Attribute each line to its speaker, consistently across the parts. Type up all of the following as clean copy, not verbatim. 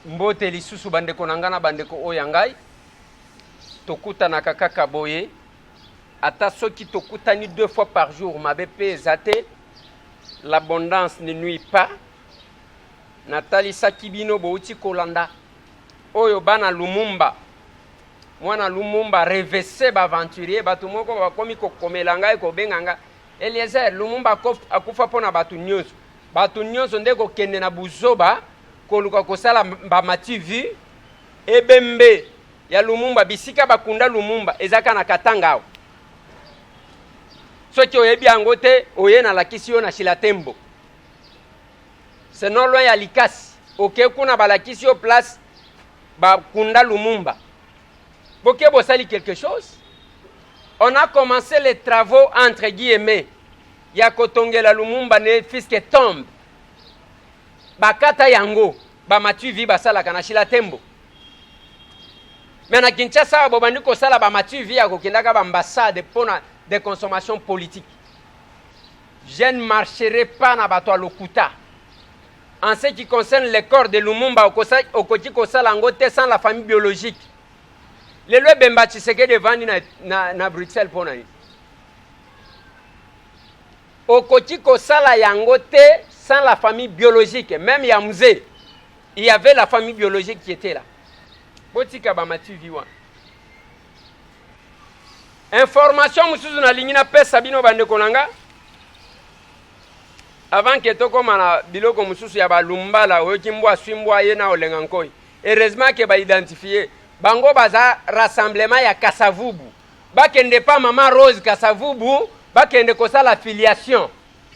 Speaker 1: mbote lisusu bandeko nangana bandeko oyangai tokutana kaka boye ata soki tokutani 2 fois par jour mabe pe ezate l'abondance ne nuit pas natali sakibino bouti kolanda oyo bana Lumumba mwana Lumumba revese ba aventurier batu moko bakomi kokomela ngai ko benganga Eliezer Lumumba akufa pona batu nyonso ndeko kende na buzoba koluka kosala ba mativi ebembe ya Lumumba bisika bakunda Lumumba ezaka na katanga soki oyebi yango te oye na lakisi yo na Shilatembo c'est non loin ya Likasi oke kuna balakisi yo place bakunda Lumumba boke bosali quelque chose. On a commencé les travaux entre guillemets ya kotongela Lumumba ne fiske tombe bakata yango ba matuvi basala kana Shilatembo mais na Kinshasa bobandi ko sala ba matuvi ya kokindaka ba ambassade pona de consommation politique. Je ne marcherai pas na bato lokuta. En ce qui concerne le corps de Lumumba okoti kosala ngo te sans la famille biologique. Le loi Bemba Tshisekedi devandi na Bruxelles pona ni. Okoti kosala yango te sans la famille biologique. Même ya mzee, il y avait la famille biologique qui était là. Botika ba matuvi wa. Information musuzu na lingina pesa bino bande konanga. Avant que toko mana biloko mususu ya ba Lumbala okimbwa swimbwa ye na olenga nkoi. Heureusement que ba identifier bango baza rassemblement ya Kasavubu. Bakende pa Mama Rose Kasavubu, bakende kosala affiliation.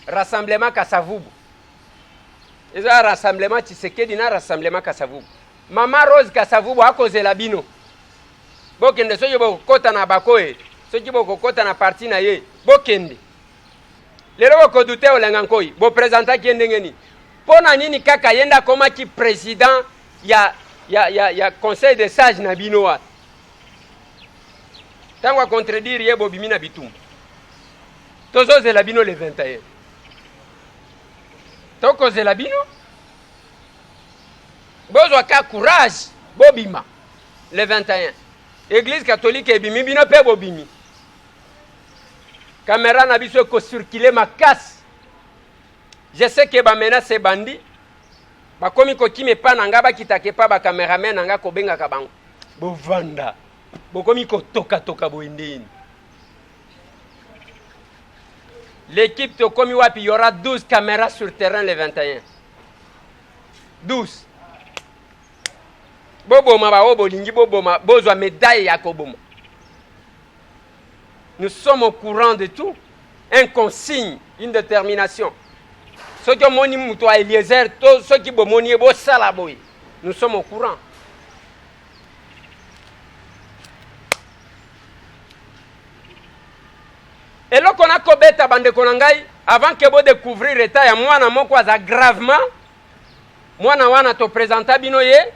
Speaker 1: Rassemblement Kasavubu. Eza rassemblement Tshisekedi na rassemblement Kasavubu. Mama Rose Kasavubu akozela bino. Bokende soyo bokota na bakoe, soki bokota na parti na ye, bokende. Lelo bokodute olenga nkoi, bo présenta kiende ngeni. Pona nini kaka yenda koma ki président ya conseil des sages na bino wa. Tango contredire ye bobimi na bitumba. Tozo zela bino le 21. Toko zela bino. Bozo ka courage bobima le 21. Église catholique ebimi bino pe bobimi. Caméra na biso ko circuler ma casse. Je sais que ba menace bandi. Ba komi ko kime pa nanga ba kitake pa ba cameraman nanga ko benga ka bango. Bo vanda. Bo komi ko toka boindini. L'équipe to komi wapi il y aura 12 caméras sur terrain le 21. 12. Boboma ba obolingi boboma bozwa médaille ya koboma. Nous sommes au courant de tout. Un consigne, une détermination. Ce qui moni muto a Eliezer, ce qui bomoni bo salaboy. Nous sommes au courant. Et là qu'on a kobeta bande konangai avant que bo découvrir l'état ya mwana moko aza gravement mwana wana to présenta bino ye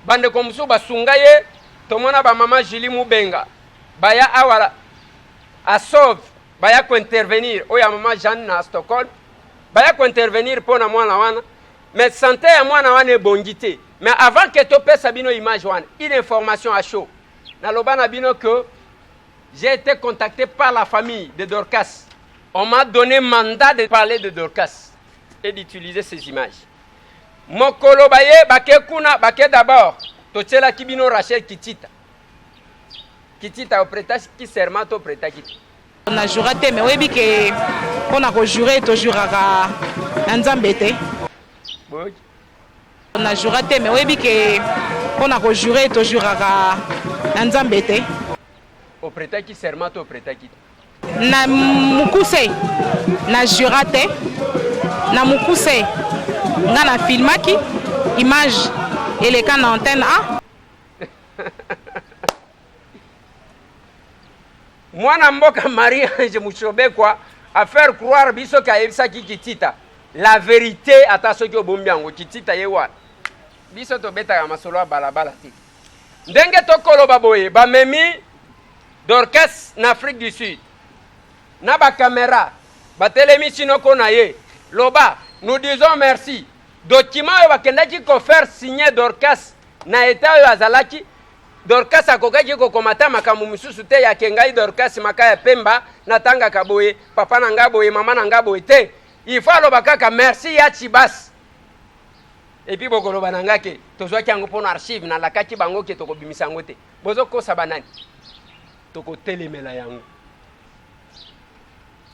Speaker 1: bande komsu basunga ye to mona ba mama Julie Mubenga baya awala à sauve baya ko intervenir oya mama Jeanne na Stockholm baya ko intervenir pona mwana wana mais santé ya mwana wana ebongité mais avant que to pesa bino image wana une information à chaud na lobana bino que j'ai été contacté par la famille de Dorcas. On m'a donné mandat de parler de Dorcas et d'utiliser ces images. Mokolo baye bake kuna bake d'abord tochela kibino Rachel Kitita. Kitita au prêta qui serment au prêta Kitita.
Speaker 2: On a juré mais oui que on a juré toujours à Nzambete. On a juré mais oui que on a juré toujours à Nzambete.
Speaker 1: Au prêta qui serment au prêta Kitita.
Speaker 2: Na mukuse na jurate na mukuse ngana filmaki image eleka na antenne A.
Speaker 1: Mwana mboka Marie-Ange Muchobekwa a faire croire biso ka yebisa Kitita la vérité ata soki obombi yango Kitita yewa biso to beta ya masolo balabala ti ndenge to koloba boye ba memi Dorcas na Afrique du Sud na ba caméra ba télémission ko na ye loba nous disons merci document oyo bakendaki kofaire signer Dorcas na eta oyo azalaki Dorcas akokaki kokomata makambo misusu te ya kengai Dorcas maka ya pemba natangaka boye papa na nga boye mama na nga boye te il faut aloba kaka merci ya Chibas et puis bokoloba na nga ke tozwaki yango mpo na archive na lakaki bango ke tokobimisa yango te bozokosa banani tokotelemela yango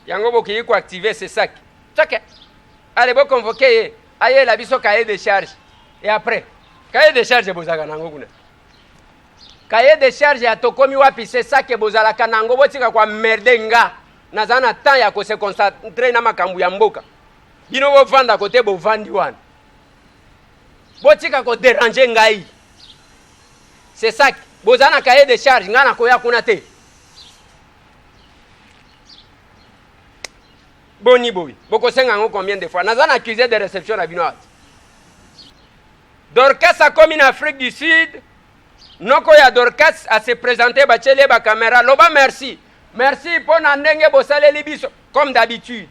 Speaker 1: yango bokoki koactiver ce sac tchake allez boconvoke ye ayela biso cahier de charge et après cahier de charge bozaka nango kuna cahier de charge ya tokomi wapi c'est ça que bozalaka nango botika kwa merde nga naza na temps ya ko se concentrer na makambo ya mboka bino bovanda kote bovandi wana botika ko déranger ngai c'est ça bozana cahier de charge nga na koya kuna te boni boy boko senga ngo combien de fois naza na accusé de réception na bino ati Dorcas a commis en Afrique du Sud noko ya Dorcas a se présenter bachele ba caméra loba merci merci pour na ndenge bosaleli biso comme d'habitude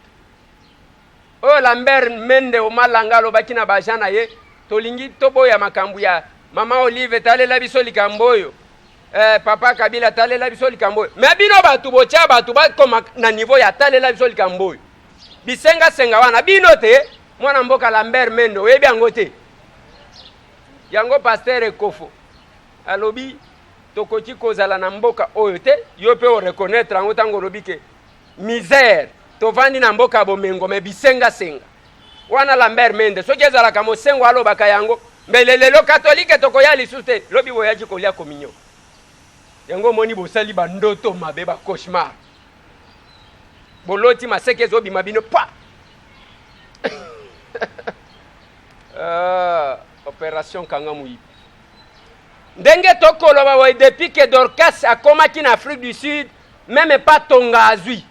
Speaker 1: oh Lambert Mende o malanga loba kina bajana ye tolingi toboya makambu ya mama Olive talela biso likamboyo papa Kabila talela biso likamboyo mais bino batu bocha batu ba koma na niveau ya talela biso likamboyo bisenga senga wana bino te mwana mboka Lambert Mende oyebi yango te yango pasteur Ekofo alobi tokoti kozala na mboka oyo te yo pe o reconnaître yango tango lobi ke misère tovandi na mboka bomengo me bisenga senga wana Lambert Mende soki ezalaka mosengo alobaka yango mbelelelo katolike tokoya lisusu te lobi boyaki kolia communion yango moni bosali bandoto mabe ba cauchemar boloti maseke ezobima bino pa opération kanga muyibi ndenge tokoloba boye depuis que Dorcas akomaki en Afrique du Sud même pas tonga azui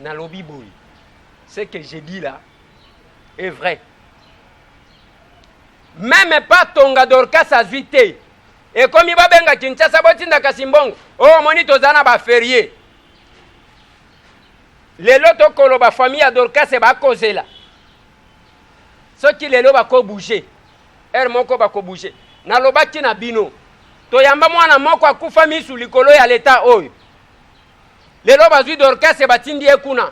Speaker 1: na lobi boye ce que j'ai dit là est vrai même pas tonga Dorcas azui te et comme il va benga Kinshasa botinda kasimbongo oh moni tozana ba férié lelo tokoloba famille ya Dorcas ba kozela soki lelo bako bouger moko bako bouger nalobaki na bino toyamba mwana moko akufa misu likolo ya leta oyo lelo bazwi Dorcas batindi ekuna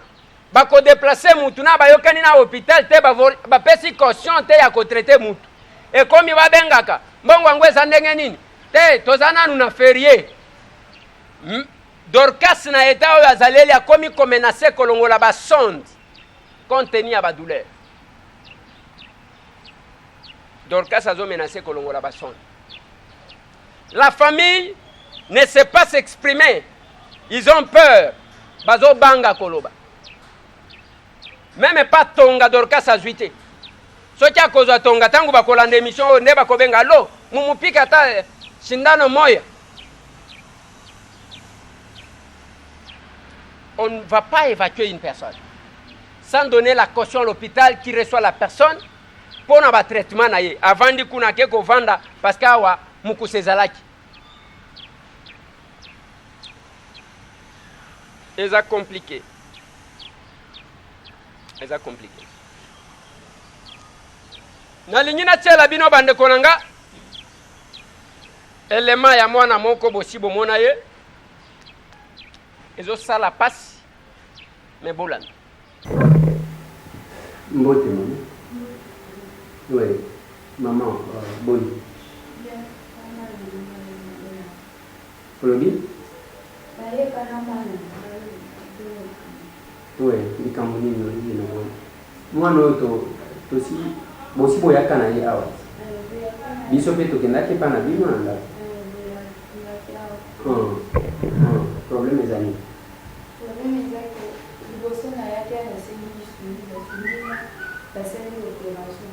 Speaker 1: bako déplacer mutu na bayokani na hôpital te ba pesi caution te ya ko traiter mutu et comme ba bengaka mbongo yango eza ndenge nini te tozana nu na férié Dorcas na eta oyo azaleli akomi ko menacer kolongola ba sonde compte tenu ya ba douleur Dorcas a menacé kolongola ba sonde. La famille ne sait pas s'exprimer. Ils ont peur. Bazo banga koloba. Même pas tonga Dorcas a zuité. Soki akozwa tonga tangu bakolanda émission ne bakobenga lo mumupika ta shindano moya. On ne va pas évacuer une personne sans donner la caution à l'hôpital qui reçoit la personne. Pour un traitement avant de kuna ke ko vanda parce que awa mukusezalaki eza compliqué nalingi na tiela bino bande konanga elema ya mwana moko bosibo mona ye ezo sala passe mais bolanda
Speaker 3: mbote oui, maman, bon. Olobi? Oui, ni kamuni ni no. Mwana to si bosi boyaka na ye awa. Biso pe to kendaki pa na bino na. Problème ezali.
Speaker 4: Problème ezali. Liboso na yake na sengi suni la scène d'opération.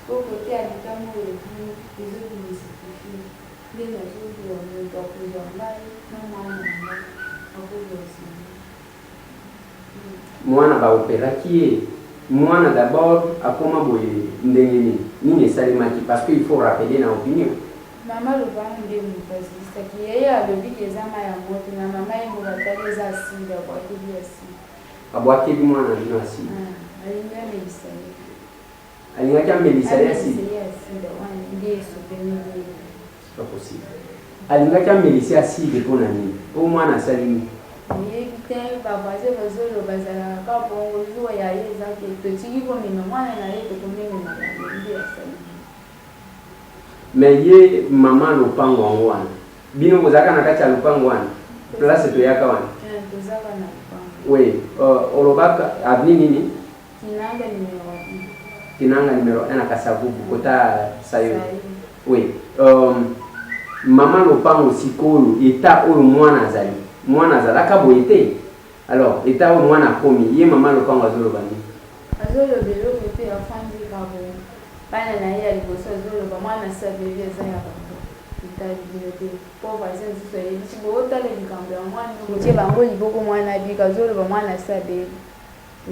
Speaker 4: Au côté à l'état où les autres municipalités, les autres
Speaker 3: mwana ba operaki mwana d'abord akoma boye ndenge nini esalemaki parce qu'il faut rappeler na opinion
Speaker 4: mama lobanga nde mupasista ki yeye alobi kezama ya moto na mama yengo batali eza asili abwakeli asili
Speaker 3: abwakeli mwana lino asili
Speaker 4: alinga na isali
Speaker 3: alingaki amelisa ya aside pas possible alingaki amelisa aside mpona nini po mwana asali nini
Speaker 4: oyebi te bavoisin bazoloba ezalaka bongo zuwa ya ye eza te totiki komema mwana na ye tokomemema nde asali
Speaker 3: mais ye mama lopango yango wana bino bozalaka na kati ya lopango wana place toyaka wana
Speaker 4: tozaka na lopango
Speaker 3: oui olobaka aveni nini kinanga numero 1 na Kasavubu kota sayo oui mama lopango sikoyo eta oyo mwana azalaka boye te alors eta oyo mwana akomi ye mama lopango azoloba nini
Speaker 4: azoloba eloko te afandika boye bana na ye ya liboso azoloba mwana sabeli eza ya bango etalibino te po voisin mosusu ayebisi bootala likambo ya mwana otie bango liboko mwana abika azoloba mwana sabeli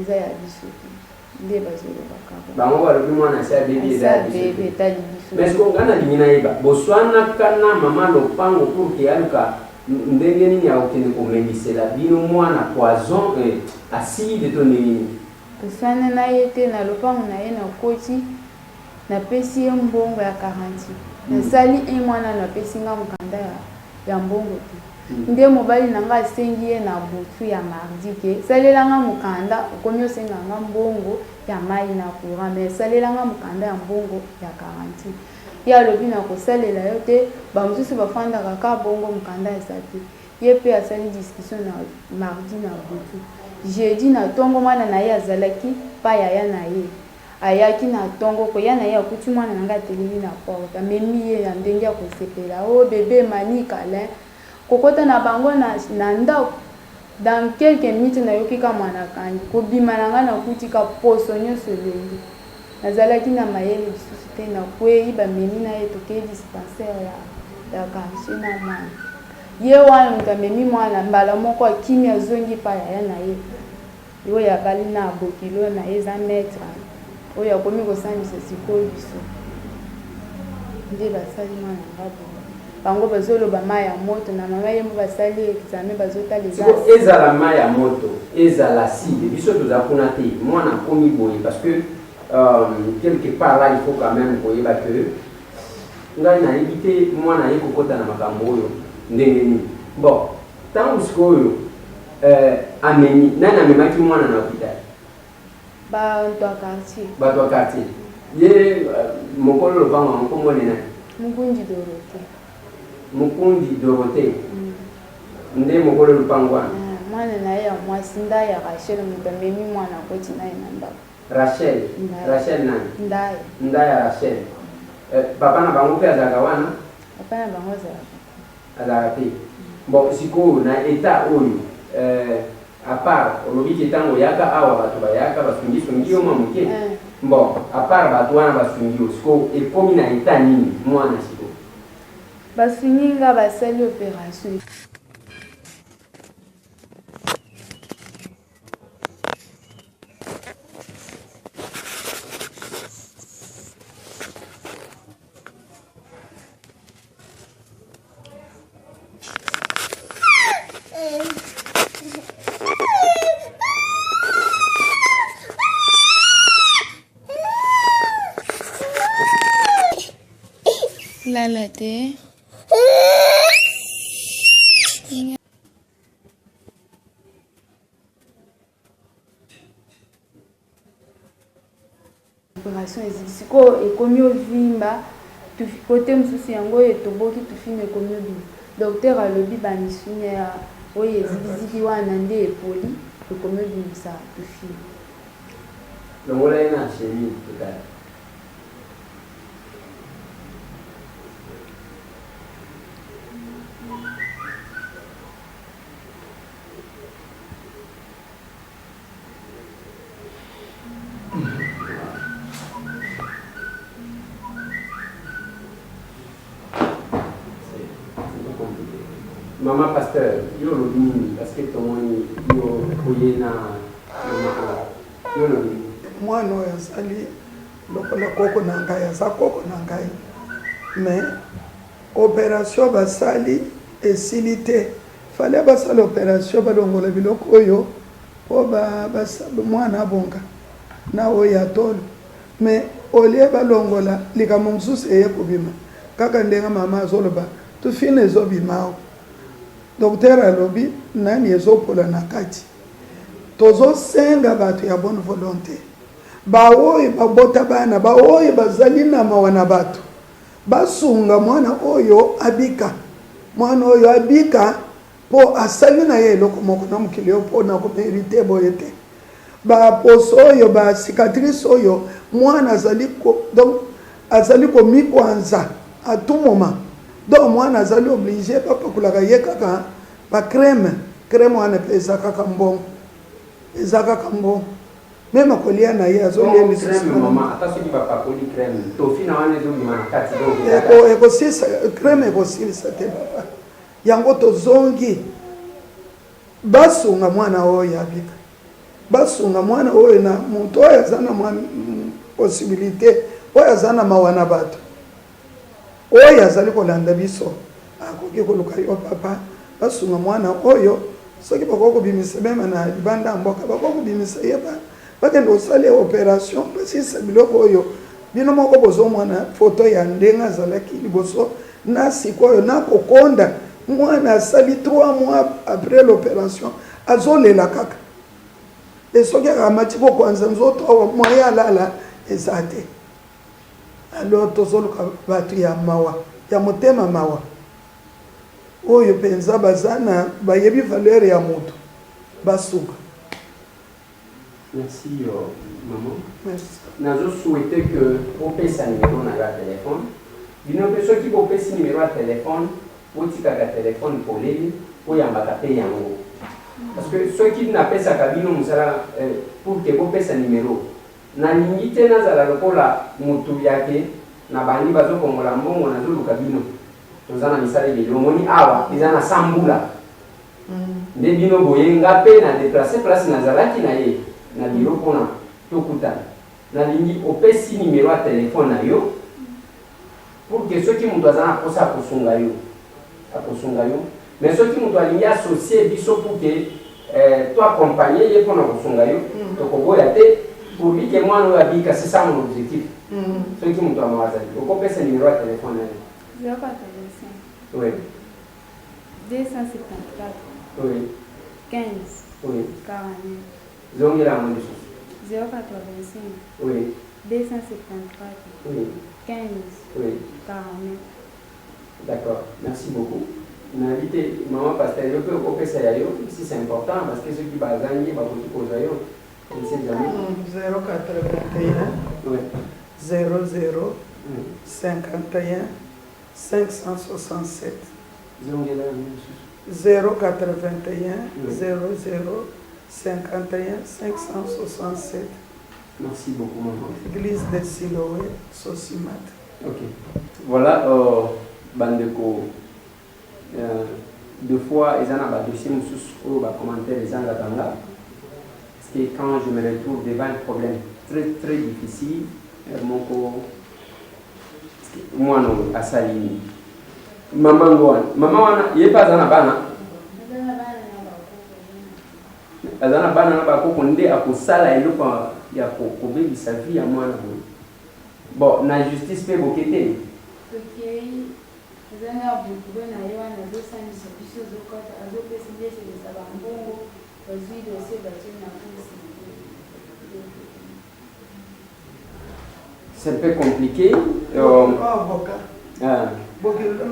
Speaker 4: eza ya biso te nde bazolobaka
Speaker 3: bango balobi mwana sabeli eza ya biso
Speaker 4: etali biso
Speaker 3: mais siko nga nalingi nayeba boswanaka na mama lopango pour ke aluka ndenge nini akokende komelisela bino mwana poison acide to nini
Speaker 4: toswana na ye te na lopango na ye nakoti napesi ye mbongo ya 40 nasali e mwana napesi nga mokanda ya mbongo te nde mobali na nga asengi ye na butu ya mardi ke salelanga mokanda okomi osenga nga mbongo ya mai na courant mais salelanga mokanda ya mbongo ya 40 ye alobi na kosalela yo te bamosusu bafandaka ka bongo mokanda eza te ye mpe asali discussion na mardi na butu jeudi na ntongo mwana na ye azalaki pa yaya na ye ayaki na ntongo koya na ye akuti mwana na nga atelemi na porte amemi ye ya ndenge ya kosepela o bebe mani kala kokota na bango na ndako dans quelques minutes nayoki ka mwana kandi kobima na nga nakutika poso nyonso elengi nazalaki na mayele lisusu te nakwei bamemi na ye tokei dispensaire ya quartier na mwana ye wana moto amemi mwana mbala moko akimi azongi pa yaya na ye oyo abali na abokilo na ye eza maître oyo akomi kosambisa sikoyo biso nde basali mwana ngabo bango bazoloba mai ya moto na mama ye mo basali examen bazotala
Speaker 3: ezala mai ya moto ezala acide biso toza kuna te mwana akomi boye parce que quelque part là il faut quand même koyeba que ngai nayebi te mwana ye kokota na makambo oyo ndenge nini bon ntango sikoyo amemi nani amemaki mwana na hôpital bato ya quartier ye mokolo lopango yango komone nani Mukundi Dorothée nde mokolo lopango wana
Speaker 4: mwana na ye ya mwasi nda ya Rachel moto amemi mwana akoti na ye na ndako
Speaker 3: Rachel nani nda ya Rachel papa na bango mpe azalaka wana
Speaker 4: papa na bango
Speaker 3: azalaka te bon sikoyo na eta oyo à part olobi ntango oyaka awa bato bayaka basungisungi yo mwa moke bon à part bato wana basungi yo sikoyo ekomi na eta nini mwana sikoyo
Speaker 4: basuninga basali opération lala te opération ezisiko ekomi ovimba kote mosusu yango etoboki tufime ekomi obima docteur alobi bamisune ya oyo ezikiziki wana nde epoli ekomi obimisa tufime
Speaker 3: longola ye na chemi totale Mama pasteur, yo lobi nini parce que tomoni yo koye na mama yo lobi
Speaker 5: mwana oyo azali lokola koko na ngai aza koko na ngai mais opération basali esili te fale basala opération balongola biloko oyo po mwana abonga na oyo atolo mais olie balongola likambo mosusu eye kobima kaka ndenge mama azoloba tufine ezobima docteur alobi nani ezopola na kati tozosenga bato ya bonne volonté baoyo babota bana baoyo bazali na mawa na bato basunga mwana oyo abika po asali na ye eloko moko na mokili oyo mpona komerite boye te baposo oyo basicatrice oyo mwana azali komikwanza à tout moment donc mwana azali obligé bapakolaka ye kaka bacrème wana mpe eza kaka mbongo meme akolia na ye azoekosisa crème ekosilisa te papa yango tozongi basunga mwana oyo abika basunga mwana oyo na moto oyo aza na possibilité oyo aza na mawa na bato oyo azali kolanda biso akoki koluka yo papa basunga mwana oyo soki bakoki kobimisa meme na libanda ya mboka bakoki kobimisa ye bakende kosala opération basisa biloko oyo bino moko bozomona foto ya ndenge azalaki liboso na sikoyo na kokonda mwana asali 3 mois après l'opération azolela kaka esoki akamati kokwanza nzoto awa moye alala eza te alors tozoluka bato ya mawa ya motema mawa oyo mpenza baza na bayebi valeur ya moto basuka.
Speaker 3: Merci maman. Merci. Nazo souhaité que opesa numéro na ya téléphone. Bino pe soki opesi numéro ya téléphone, otika ka téléphone poleli oyambaka pe yango. Parce que soki na pesa kabino musala pour que opesa numéro. Na lingi te nazala lokola mutu yake na bandi bazokongola mbongo nazo luka bino. Tozana misala ile lomoni awa izana sambula. Nde bino boyenga pe na déplacer place nazalaki na ye. Na biro pona tokutana na lingi opesi numéro ya téléphone na yo pour que soki mutu azana kosa akosunga yo mais soki mutu alingi associer biso pour que to accompagner ye pona kosunga yo tokoboya te pour lui que mwana oyo abika c'est ça mon objectif soki mutu amawazali okopesa numéro ya téléphone na yo
Speaker 4: 085
Speaker 3: oui
Speaker 4: 274
Speaker 3: oui
Speaker 4: 15
Speaker 3: oui
Speaker 4: 49
Speaker 3: zongela mwanzo
Speaker 4: 085
Speaker 3: oui
Speaker 4: 274
Speaker 3: oui
Speaker 4: 15
Speaker 3: oui
Speaker 4: 49.
Speaker 3: D'accord, merci beaucoup. N'invitez maman pasteur yo peut kopesa ya yo si c'est important parce que ceux qui va gagner va beaucoup poser yo. On sait jamais.
Speaker 5: 081
Speaker 3: Oui.
Speaker 5: 00 51 567
Speaker 3: zongela
Speaker 5: 081 00 51 567.
Speaker 3: Merci beaucoup maman.
Speaker 5: Église de Siloé, Sosimat.
Speaker 3: Ok. Voilà, bandeko. Deux fois, ils en ont dossier sous commentaire les gens là. Parce que quand je me retrouve devant un problème très très difficile, moi non, à Salini. Maman wana, il n'est pas dans la banane. Azana bana na bakoko nde akosala eloko ya kobebisa vie ya mwana boye bon na justice pe bokete
Speaker 4: Tokei zanga buku na yo na dosangisa biso zokata azopesa ndese za bambongo bazwi dossier battu na polisi.
Speaker 3: c'est un peu compliqué
Speaker 5: Avocat.
Speaker 3: ah
Speaker 5: Bokilo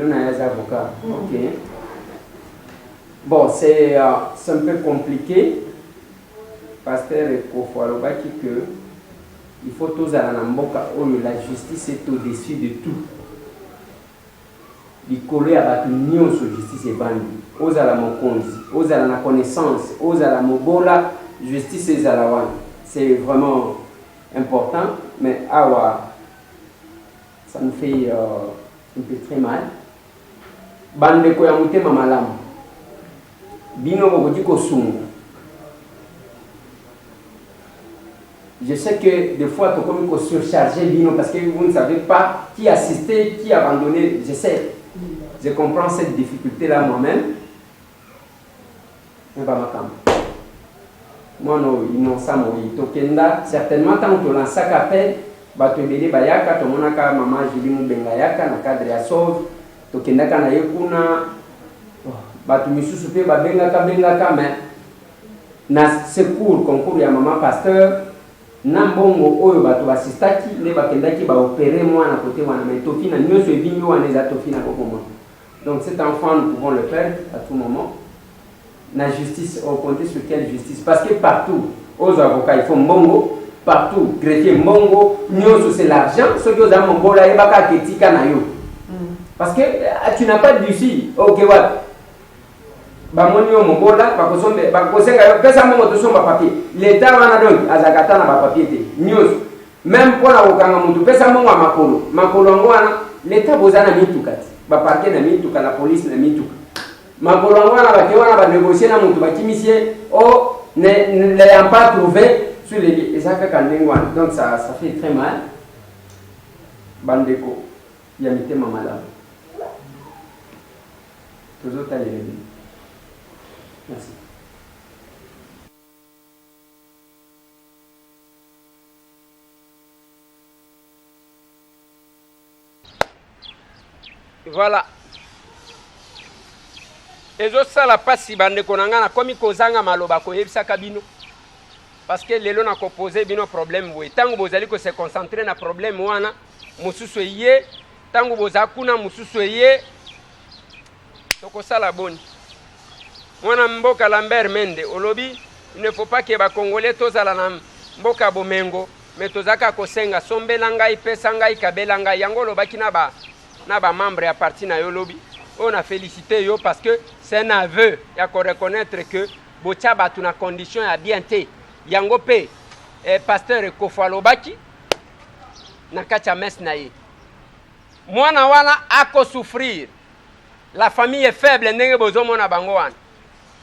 Speaker 5: na ya avocat.
Speaker 3: OK. Bon, c'est un peu compliqué. Pasteur Kofoalobaki que il faut tous à la mboka où la justice est au-dessus de tout. Il colle à l'union sur justice et bandi. Aux à la mokonzi, aux à la connaissance, aux à la mobola, justice et zalawan. C'est vraiment important, mais awa, ça me fait un peu très mal. Bande koyamute mamalam. Bino bokoti kosunga. Je sais que des fois tu peux surcharger bino parce que vous ne savez pas qui assistait, qui a abandonné. Je sais, je comprends cette difficulté là moi-même. Mais pas ma cam. moi no innocent moi tokenda certainement tant que lancaka appel bato ebele bayaka tomonaka mama Julie Mubenga yaka na cadre ya sauve tokendaka na ye kuna bato misusu pe bengaka mais na secours concours ya mama pasteur na mbongo oyo bato basistaki nde bakendaki baopere mwana côté wana mais tofina nyonso ebimi wana eza tofina kokoma. Donc cet enfant nous pouvons le perdre à tout moment. La justice, on compte sur quelle justice? Parce que partout, aux avocats, il faut mbongo, partout, greffier mbongo, nyonso c'est l'argent, ce que vous avez mbongo là, ebaka ketika na yo. Parce que tu n'as pas d'issue. Ok, what? Bamoni yo mbongo là, bakosombe, bakosenga yo, pesa mbongo tosomba papier. L'État wana donc azakata na ba papier te. Nyonso. Même pour la okanga mutu, pesa mbongo makolo. Makolo ngo wana, l'État bozana mitukati. Ba parquet na mituka, la police na mituka. Makolo wana bakiwana ba négocier na mutu bakimisie o n'ayant pas trouvé sur les ezaka kanengwana. Donc ça fait très mal. Bandeko yamite mamala. Toujours tailler. Merci.
Speaker 1: Voilà. Ezo sala pasi bande konanga na komi kozanga maloba ko yebisaka bino. Parce que lelo na ko poser bino problème boye. Tango bozali ko se concentrer na problème wana mususu ye, tango bozakuna mususu ye. Toko sala boni. Mwana mboka Lambert Mende olobi il ne faut pas que ba congolais tozala na mboka bomengo mais tozaka kosenga sombela ngai pesa ngai kabela ngai yango lobaki na ba membre ya parti na yo lobi. On a félicité yo parce que c'est un aveu. Il y a qu'on reconnaître que bocha batu na condition ya bien te. Yango pe pasteur Kofalobaki na kacha mes na ye. Mwana wana ako souffrir. La famille est faible ndenge bozomo na bango wana.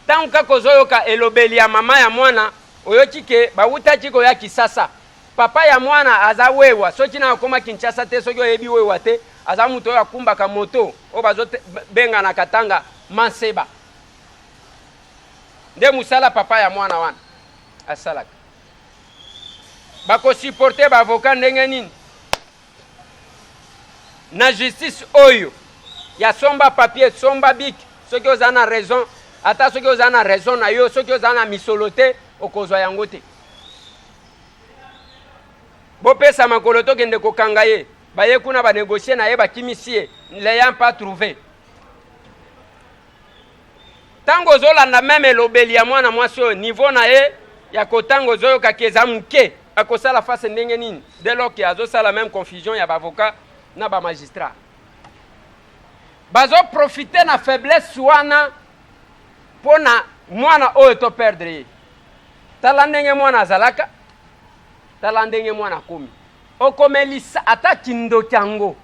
Speaker 1: Tant ka kozoyo ka elobeli ya mama ya mwana oyoki ke bawuta chiko ya kisasa. Papa ya mwana azawewa soki na koma Kinshasa te soki oyebi wewa te aza muto ya kumba ka moto o bazo benga na katanga manseba nde musala papa ya mwana wana asalaka bako supporter ba avocat ndenge nini na justice oyo ya somba papier somba bik soki ozana raison ata soki ozana raison na yo soki ozana misolote okozwa yango te bopesa makolo tokende kokanga ye baye kuna ba négocier na ye bakimisie n'ayant pas trouvé tango zolanda même elobeli ya mwana mwasi oyo niveau na ye ya kotango zoyo kakeza muke akosala face ndenge nini dès lors que azosala même confusion ya bavocat na ba magistrat bazo profiter na faiblesse wana pona mwana oyo to perdre ye tala ndenge mwana azalaka tala ndenge mwana komi okomelisa ata kindo kyango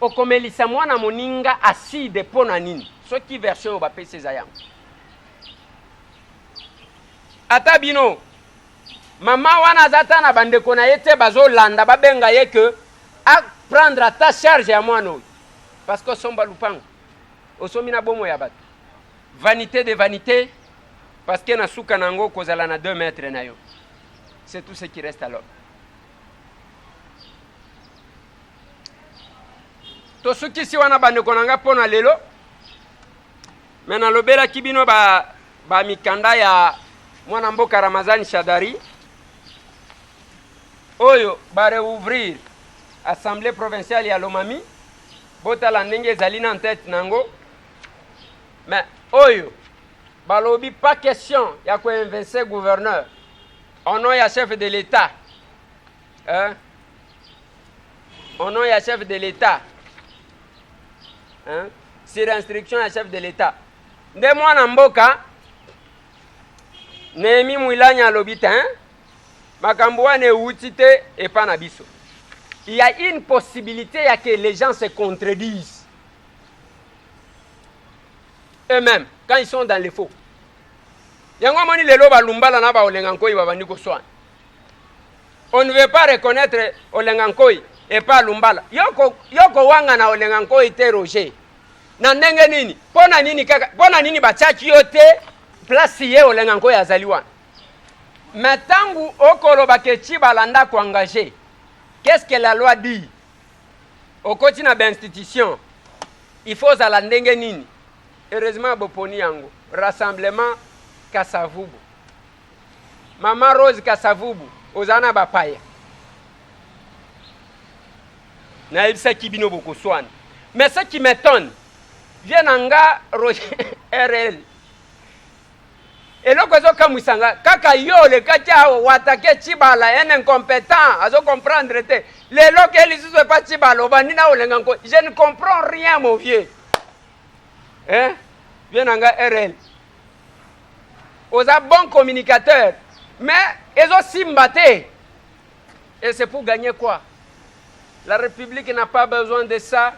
Speaker 1: okomelisa mwana moninga aside pona nini soki version ba pese za yango ata bino mama wana zata na bandeko na yete bazolanda babenga ye que a prendre ta charge ya mwana oyo parce que somba lupango osomi na bomo ya bato vanité de vanité parce que na suka nango kozala na 2 mètres na yo c'est tout ce qui reste alors. To suki si wana bandeko nanga pona lelo mena lobela kibino ba mikanda ya mwana mboka Ramazani Shadari oyo ba réouvrir assemblée provinciale ya Lomami botala ndenge zalina en tête nango mais oyo balobi pas question ya ko inverser gouverneur au nom ya chef de l'État hein au nom ya chef de l'État hein sur instruction ya chef de l'État nde mwana mboka Nehemi Mwilanya lobita hein makambo wana euti te epa na biso. Il y a une possibilité ya que les gens se contredisent eux-mêmes quand ils sont dans les faux. Yango moni lelo balumbala na ba olengankoi babandi ko swana. On ne veut pas reconnaître olengankoi et pas lumbala. Yoko wanga na olengankoi te Roger. Na ndenge nini? Pona nini kaka? Pona nini bachachi yote place ye olenga nko ya zali wana. Mais tangu okoloba ke Tshibala ndako engagé, qu'est-ce que la loi dit? Au quotidien de l'institution, il faut zala ndenge nini. Heureusement boponi yango rassemblement Kasavubu. Maman Rose Kasavubu ozana bapaya. Na ibisa kibino boko swan. Mais ce qui m'étonne, vient anga Roger RL. Et là kozo kamusanga kaka yo le kacha watake Tshibala un incompétent, azo comprendre te. Les locaux ils sont pas Tshibala obanina olenga nko. Je ne comprends rien mon vieux. Hein? Vient anga RL. Oza bon communicateur, mais ils ont simbaté. Et c'est pour gagner quoi? La République n'a pas besoin de ça.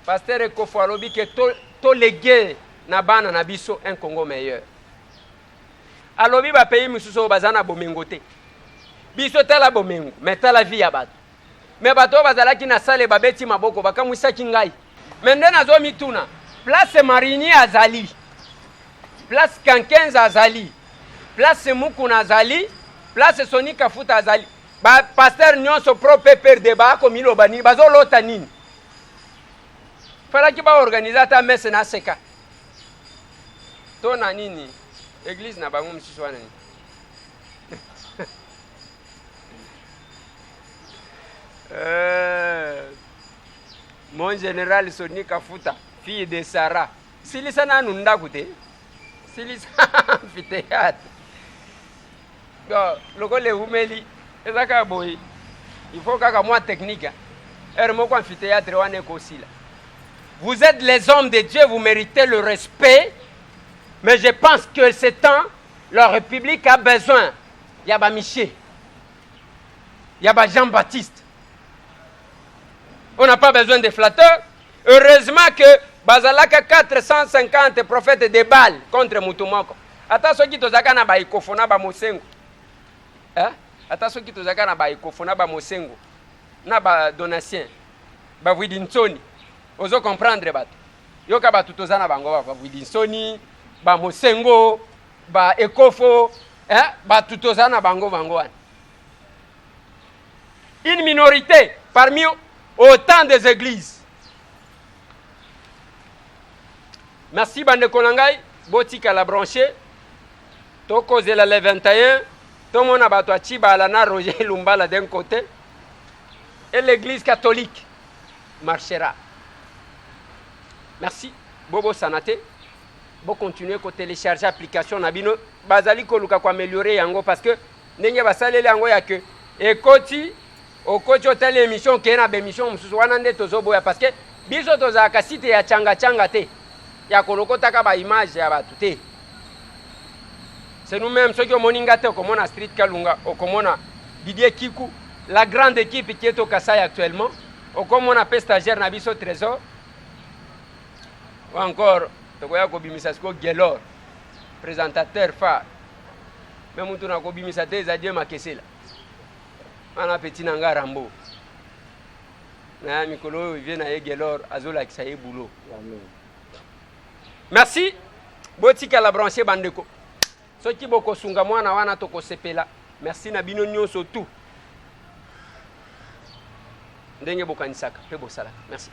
Speaker 1: Pasteur Ekofo alobi que to légué na bana na biso un Congo meilleur. Alobi ba pays misuso bazana bomengo te. Biso tala bomengo, mais tala vie ya bato. Mais bato bazala ki na sale babeti maboko bakamwisa kingai. Mende nazo mituna. Place Marini azali. Place Kankenza azali. Place Mukuna azali. Place Soni Kafuta azali. Ba pasteur nyonso pro pepper débat ko milo bani bazo lota nini. Fala ki ba organisateur messe na seka. To na nini? Église na bango msusu wana ni. Mon général Soni Kafuta, fille de Sarah. Silisa na nunda kute. Silisa amphithéâtre. Loko le humeli. Ezaka boy. Il faut kaka moi technique. Ermoko amphithéâtre wane ko sila. Vous êtes les hommes de Dieu, vous méritez le respect. Mais je pense que ce temps, la République a besoin. Il y a Miché. Il y a Jean-Baptiste. On n'a pas besoin de flatteurs. Heureusement que Bazalaka 450 prophètes de Baal contre Mutumoko. Attention qui tozaka na ba ikofona ba mosengo. Attention qui tozaka na ba ikofona ba mosengo. Na ba donatien. Ba Widinsoni. Ozo comprendre bato. Yoka ba tutozana bango ba Widinsoni, ba mosengo, ba ekofo, ba tutozana bango wan. Une minorité parmi autant des églises. Merci bande konangai, botika la branché. Toko zela le 21, tout mon abato a Tshibala na Roger Lumbala d'un côté et l'église catholique marchera. Merci. Bobo Sanate. Bo continuer ko télécharger l'application Nabino. Bazali ko luka ko améliorer yango parce que ndenge basaleli yango ya que ekoti okoti hôtel émission ke na émission mususu wana nde tozoboya parce que biso tozaka site ya changa te. Ya kolokota ka ba image ya batu te. C'est nous-mêmes ceux qui ont moningate okomona Street Kalunga okomona Didier Kiku, la grande équipe qui est au Kassai actuellement, okomona pe stagiaire na biso Trésor. Ou encore tokoya ko bimisa sko Gelor, présentateur phare. Même mutu na ko bimisa te za Dieu makesela. Ana petit nanga Rambo. Na mikolo vient na Gelor azola kisaye boulot. Amen. Merci. Botika la branché bandeko. Soki boko sunga mwana wana toko sepela. Merci na bino nyonso tout. Ndenge bokanisaka pe bosala. Merci.